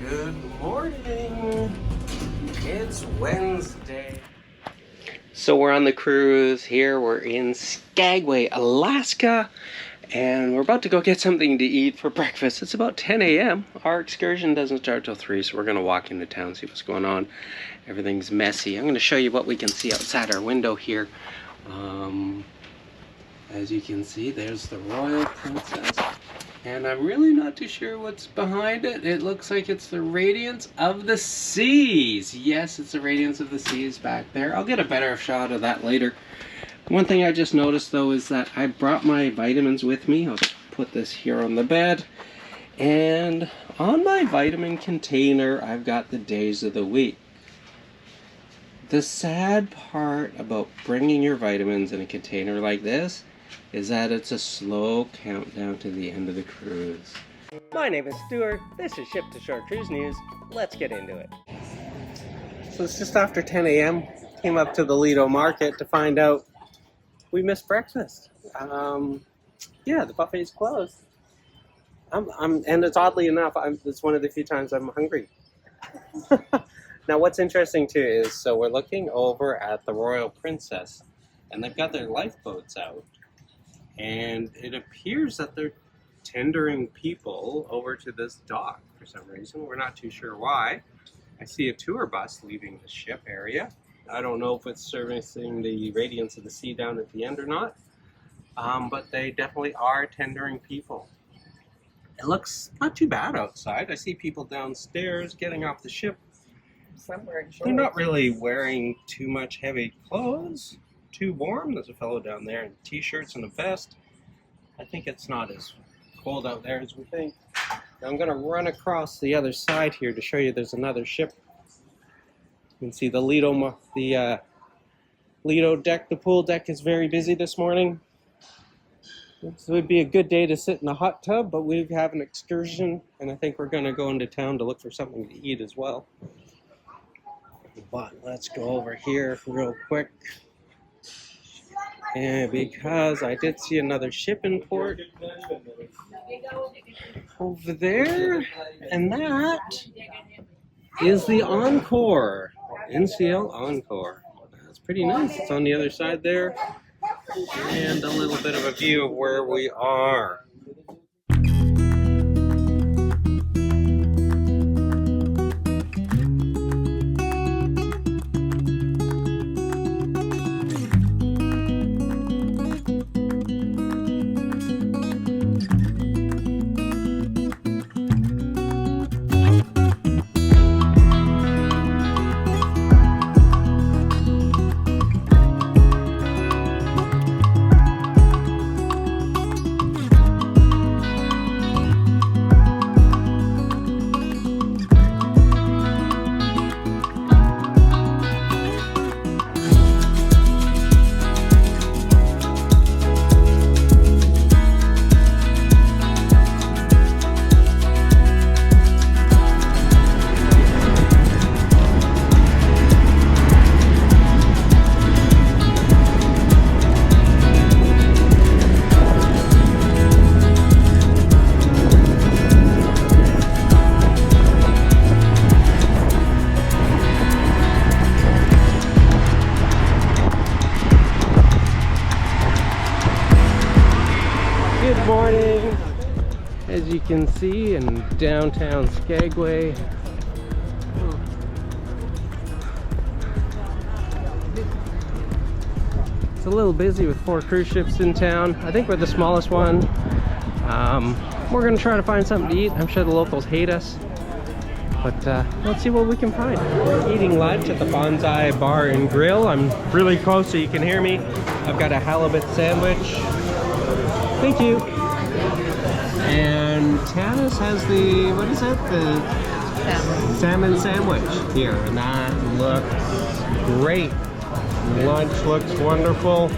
Good morning. It's Wednesday. So we're on the cruise here. We're in Skagway, Alaska, and we're about to go get something to eat for breakfast. It's about 10 a.m. Our excursion doesn't start till 3, so we're going to walk into town, see what's going on. Everything's messy. I'm going to show you what we can see outside our window here. As you can see, there's the Royal Princess. And I'm really not too sure what's behind it. It looks like it's the Radiance of the Seas. Yes, it's the Radiance of the Seas back there. I'll get a better shot of that later. One thing I just noticed though is that I brought my vitamins with me. I'll put this here on the bed. And on my vitamin container, I've got the days of the week. The sad part about bringing your vitamins in a container like this is that it's a slow countdown to the end of the cruise. My name is Stuart. This is Ship to Shore Cruise News. Let's get into it. So it's just after 10 a.m. Came up to the Lido Market to find out we missed breakfast. Yeah, the buffet's closed. And it's oddly enough, it's one of the few times I'm hungry. Now what's interesting too is, so we're looking over at the Royal Princess, and they've got their lifeboats out. And it appears that they're tendering people over to this dock for some reason. We're not too sure why. I see a tour bus leaving the ship area. I don't know if it's servicing the Radiance of the Sea down at the end or not. But they definitely are tendering people. It looks not too bad outside. I see people downstairs getting off the ship. They're not really wearing too much heavy clothes. Too warm. There's a fellow down there in t-shirts and a vest. I think it's not as cold out there as we think. Now I'm going to run across the other side here to show you there's another ship. You can see the Lido deck. The pool deck is very busy this morning. This would be a good day to sit in a hot tub, but we have an excursion, and I think we're going to go into town to look for something to eat as well. But let's go over here real quick. And because I did see another ship in port over there, and that is the Encore, NCL Encore. That's pretty nice. It's on the other side there, and a little bit of a view of where we are. Good morning. As you can see, in downtown Skagway, it's a little busy with 4 cruise ships in town. I think we're the smallest one. We're gonna try to find something to eat. I'm sure the locals hate us, but let's see what we can find. We're eating lunch at the Bonsai Bar and Grill. I'm really close so you can hear me. I've got a halibut sandwich. Thank you. And Tanis has the, what is it? The salmon sandwich here, and that looks great. Lunch looks wonderful.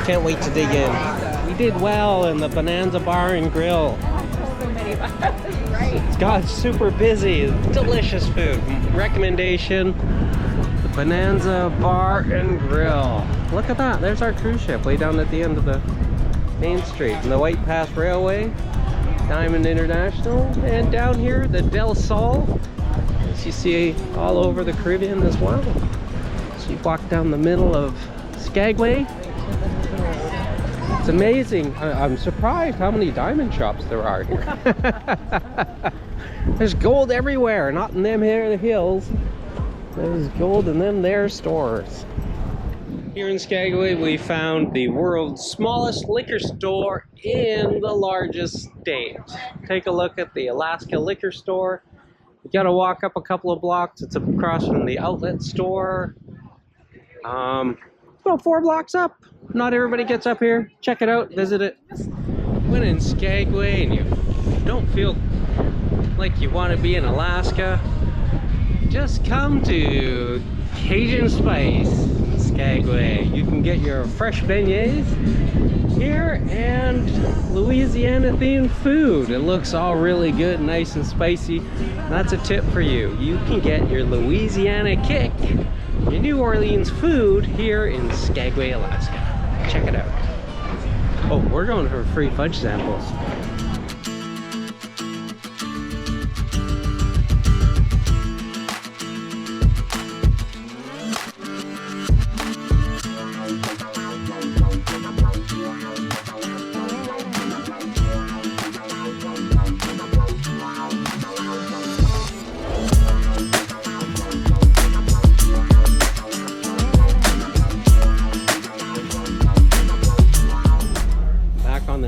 Can't wait to dig in. We did well in the Bonanza Bar and Grill. So many of us, right? It's got super busy, delicious food. Recommendation, the Bonanza Bar and Grill. Look at that, there's our cruise ship way down at the end of the main street. And the White Pass Railway Diamond International. And down here, the Del Sol, as you see all over the Caribbean as well. So you walk down the middle of Skagway. It's amazing. I'm surprised how many diamond shops there are here. There's gold everywhere, not in them here, the hills. There's gold in them there stores. Here in Skagway, we found the world's smallest liquor store in the largest state. Take a look at the Alaska liquor store. You gotta walk up a couple of blocks. It's across from the outlet store. About 4 blocks up. Not everybody gets up here. Check it out, visit it. When in Skagway and you don't feel like you want to be in Alaska, just come to Cajun Spice Skagway. You can get your fresh beignets here and Louisiana themed food. It looks all really good, nice and spicy. That's a tip for you. You can get your Louisiana kick, your New Orleans food here in Skagway, Alaska. Check it out. Oh, we're going for free fudge samples.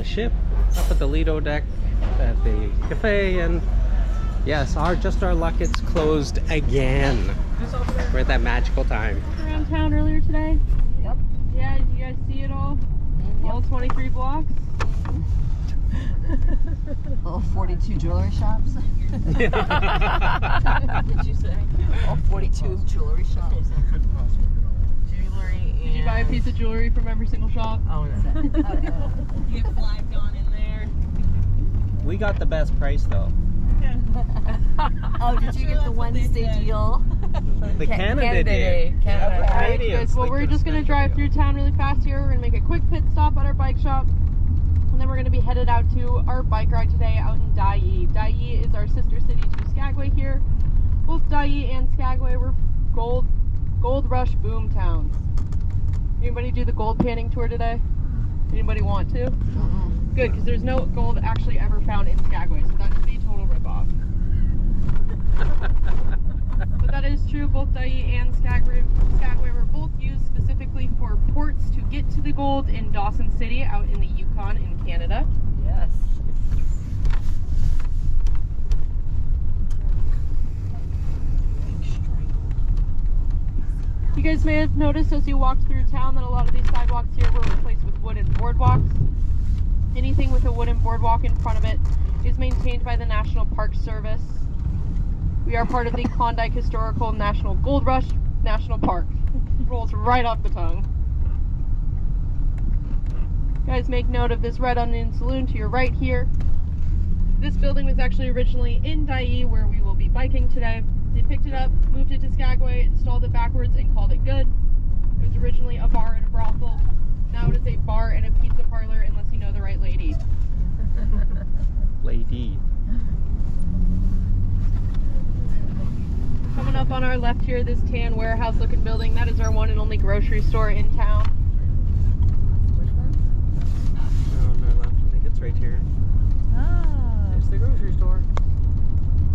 Ship up at the Lido deck at the cafe, and yes, just our luck, it's closed again. We're at that magical time. Around town earlier today. Yep. Yeah, did you guys see it all? Yep. All 23 blocks. All 42 jewelry shops. What did you say? All 42 jewelry shops. Jewelry. Did you buy a piece of jewelry from every single shop? Oh no. You have flag gone in there. We got the best price though. Oh, did you get the Wednesday deal? The Canada Day. Canada. Alright guys, well we're just gonna drive through town really fast here. We're gonna make a quick pit stop at our bike shop, and then we're gonna be headed out to our bike ride today out in Dyea. Dyea is our sister city to Skagway here. Both Dyea and Skagway were gold rush boom towns. Anybody do the gold panning tour today? Anybody want to? Good, because there's no gold actually ever found in Skagway, so that should be a total ripoff. But that is true, both Dyea and Skagway were both used specifically for ports to get to the gold in Dawson City out in the Yukon in Canada. Yes. You guys may have noticed as you walked through town that a lot of these sidewalks here were replaced with wooden boardwalks. Anything with a wooden boardwalk in front of it is maintained by the National Park Service. We are part of the Klondike Historical National Gold Rush National Park. Rolls right off the tongue. Guys, make note of this Red Onion Saloon to your right here. This building was actually originally in Dyea, where we will be biking today. They picked it up, moved it to Skagway, installed it backwards, and called it good. It was originally a bar and a brothel. Now it is a bar and a pizza parlor, unless you know the right lady. Lady. Coming up on our left here, this tan warehouse looking building, that is our one and only grocery store in town. Which one? On our left, I think it's right here. Ah. It's the grocery store.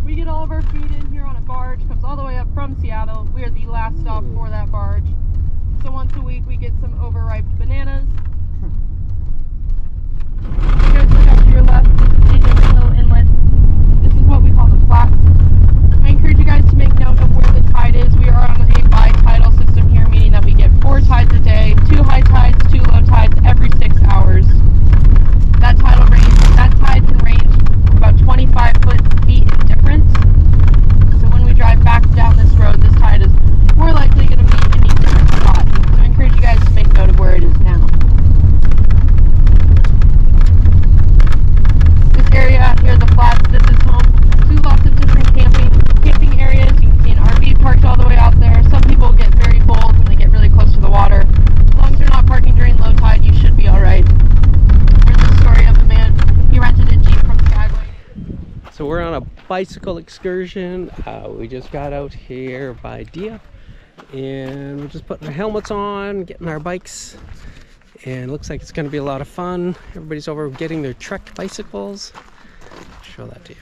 We get all of our food in here on a barge, comes all the way up from Seattle. We are the last stop for that barge. So once a week we get some overripe bananas. You guys look up to your left, Indian Hill Inlet. This is what we call the flats. I encourage you guys to make note of where the tide is. We are on a bi-tidal system here, meaning that we get 4 tides a day, 2 high tides, 2 low tides every 6 hours. That tide can range about 25 feet in difference. So when we drive back down this road, this tide is more likely going to be in a different spot. So I encourage you guys to make note of where it is now. So we're on a bicycle excursion. We just got out here by Dia, and we're just putting our helmets on, getting our bikes, and it looks like it's going to be a lot of fun. Everybody's over getting their Trek bicycles. I'll show that to you.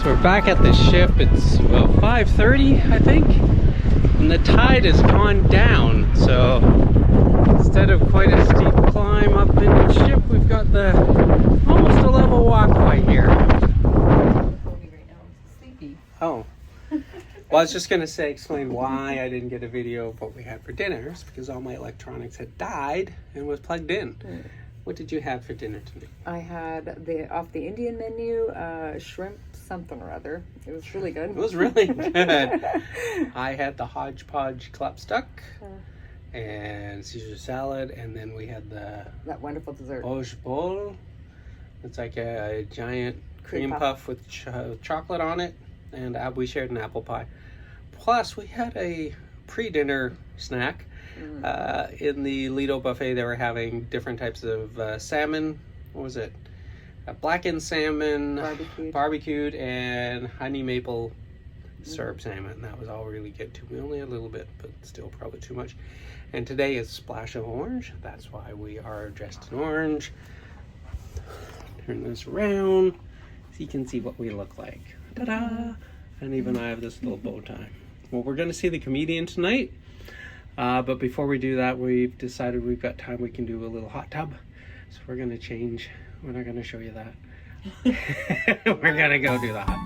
So we're back at the ship. It's about 5:30, I think, and the tide has gone down. So instead of quite a steep climb up into the ship, we've got the almost a level walkway here. Oh. Well, I was just gonna explain why I didn't get a video of what we had for dinner. It's because all my electronics had died and was plugged in. What did you have for dinner tonight? I had off the Indian menu, shrimp something or other. It was really good. It was really good. I had the hodgepodge klapstuk and Caesar salad, and then we had that wonderful dessert. Boj bol. It's like a giant cream puff with chocolate on it, and we shared an apple pie. Plus, we had a pre-dinner snack. In the Lido buffet, they were having different types of salmon. What was it? Blackened salmon, barbecued, and honey maple syrup salmon. That was all really good too. We only had a little bit, but still probably too much. And today is splash of orange. That's why we are dressed in orange. Turn this around so you can see what we look like. Ta-da! And even I have this little bow tie. Well, we're going to see the comedian tonight. But before we do that, we've decided we've got time we can do a little hot tub. So we're going to change. We're not going to show you that. We're going to go do the hot tub.